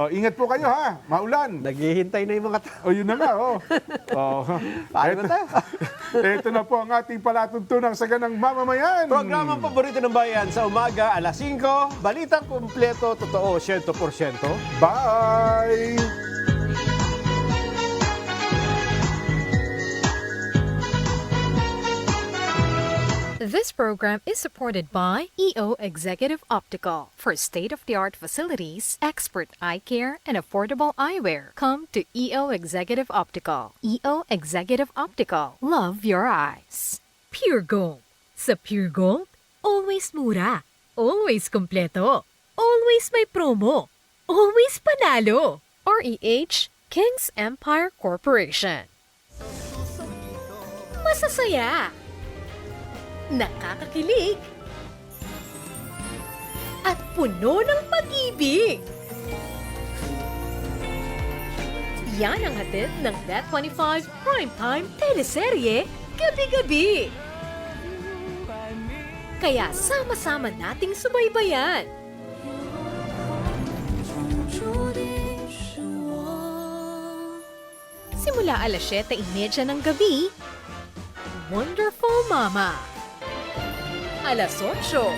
Ingat po kayo ha, maulan. Naghihintay na yung mga tao. Yun na nga, Paano ba tayo? Ito na po ang ating palatuntunang saganang mamamayan. Programang paborito ng bayan sa umaga, alas 5. Balitang kumpleto, totoo, 100%. Bye! This program is supported by EO Executive Optical. For state-of-the-art facilities, expert eye care, and affordable eyewear, come to EO Executive Optical. EO Executive Optical. Love your eyes. Pure Gold. Sa Pure Gold, always mura, always kompleto, always may promo, always panalo. REH King's Empire Corporation. Masasaya, nakakakilig, at puno ng pag-ibig. Yan ang hatid ng Net25 Primetime Teleserye gabi-gabi. Kaya sama-sama nating subaybayan. Simula alas 7:30 ng gabi, Wonderful Mama. Alas 8,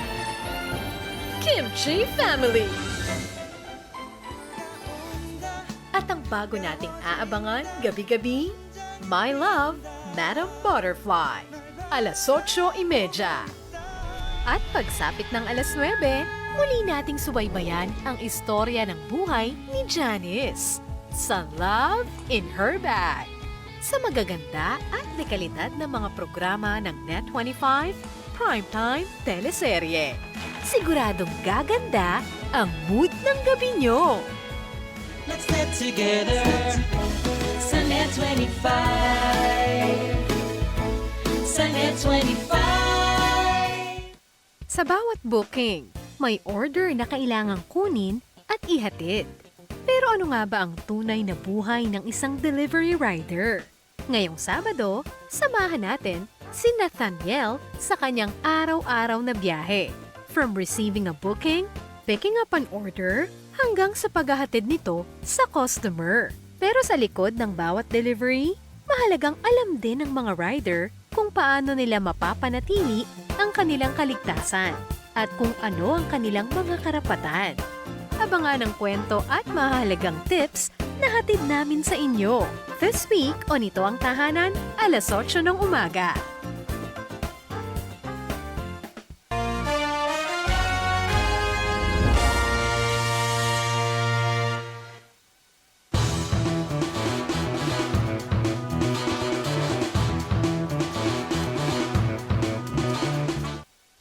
Kimchi Family. At ang bago nating aabangan gabi-gabi, My Love, Madam Butterfly. Alas 8:30. At pagsapit ng alas 9, muli nating subaybayan ang istorya ng buhay ni Janice sa Love in Her Bag. Sa magaganda at dekalidad ng mga programa ng Net25 Primetime Teleserye. Siguradong gaganda ang mood ng gabi nyo. Let's get together sa Net25. Sa Net25. Sa bawat booking, may order na kailangang kunin at ihatid. Pero ano nga ba ang tunay na buhay ng isang delivery rider? Ngayong Sabado, samahan natin si Nathaniel sa kanyang araw-araw na biyahe. From receiving a booking, picking up an order, hanggang sa paghahatid nito sa customer. Pero sa likod ng bawat delivery, mahalagang alam din ng mga rider kung paano nila mapapanatili ang kanilang kaligtasan at kung ano ang kanilang mga karapatan. Abangan ang kwento at mahalagang tips na hatid namin sa inyo. This week, o Nito ang Tahanan, alas 8 ng umaga.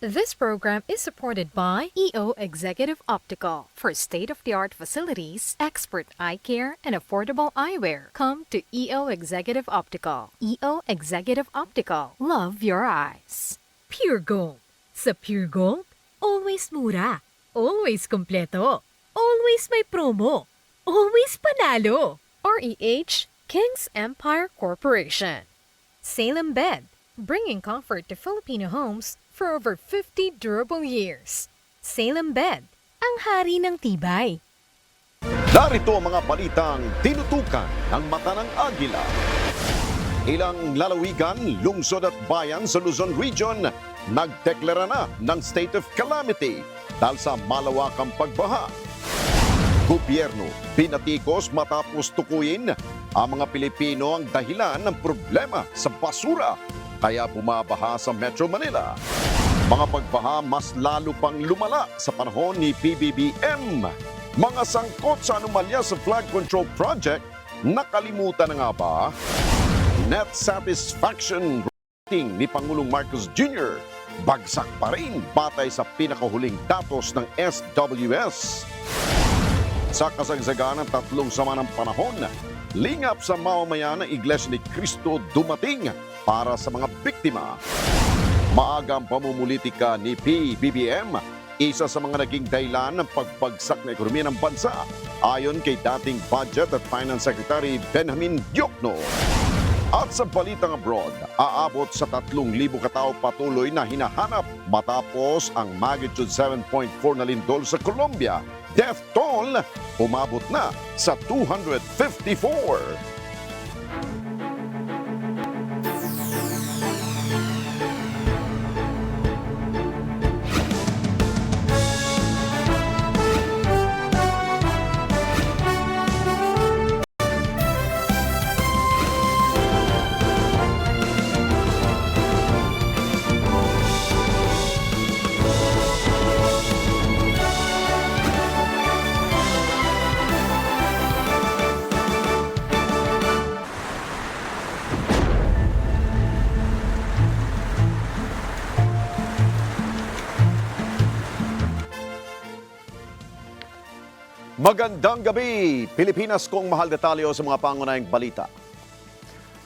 This program is supported by EO Executive Optical. For state-of-the-art facilities, expert eye care, and affordable eyewear, come to EO Executive Optical. EO Executive Optical. Love your eyes. Pure Gold. Sa Pure Gold, always mura, always kompleto, always may promo, always panalo. REH King's Empire Corporation. Salem Bed, bringing comfort to Filipino homes for over 50 durable years. Salem Bed, ang hari ng tibay. Narito ang mga balitang tinutukan ng mata ng Agila. Ilang lalawigan, lungsod at bayan sa Luzon Region nagdeklara na ng state of calamity dahil sa malawakang pagbaha. Gobyerno pinatikos matapos tukuyin ang mga Pilipino ang dahilan ng problema sa basura kaya bumabaha sa Metro Manila. Mga pagbaha mas lalo pang lumala sa panahon ni PBBM. Mga sangkot sa anomalya sa flood control project, nakalimutan na nga ba? Net satisfaction rating ni Pangulong Marcos Jr. bagsak pa rin batay sa pinakahuling datos ng SWS. Sa kasagsagan ng 3 sama ng panahon, lingap sa mamamayan ng Iglesia ni Cristo dumating para sa mga biktima. Maagang pamumulitika ni PBBM, isa sa mga naging dahilan ng pagbagsak na ekonomiya ng bansa, ayon kay dating Budget at Finance Secretary Benjamin Diokno. At sa balitang abroad, aabot sa 3,000 katao patuloy na hinahanap matapos ang magnitude 7.4 na lindol sa Colombia. Death toll, umabot na sa 254. Magandang gabi, Pilipinas, kong mahal detalyo sa mga pangunahing balita.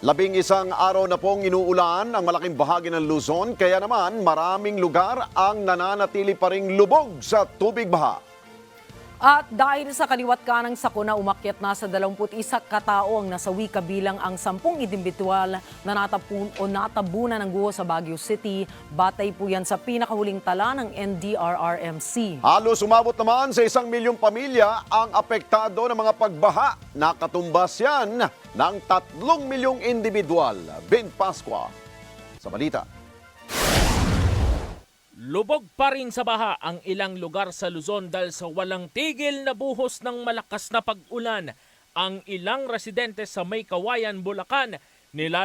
11 araw na pong inuulan ang malaking bahagi ng Luzon, kaya naman maraming lugar ang nananatili pa ring lubog sa tubig baha. At dahil sa kaliwat kanang sakuna, umakyat na sa 21 katao ang nasawi kabilang ang 10 individual na natabunan ng guho sa Baguio City. Batay po yan sa pinakahuling tala ng NDRRMC. Halos umabot naman sa 1 milyong pamilya ang apektado ng mga pagbaha. Nakatumbas yan ng 3 milyong individual. Ben Pascua sa balita. Lubog pa rin sa baha ang ilang lugar sa Luzon dahil sa walang tigil na buhos ng malakas na pag-ulan. Ang ilang residente sa May Kawayan, Bulacan, nila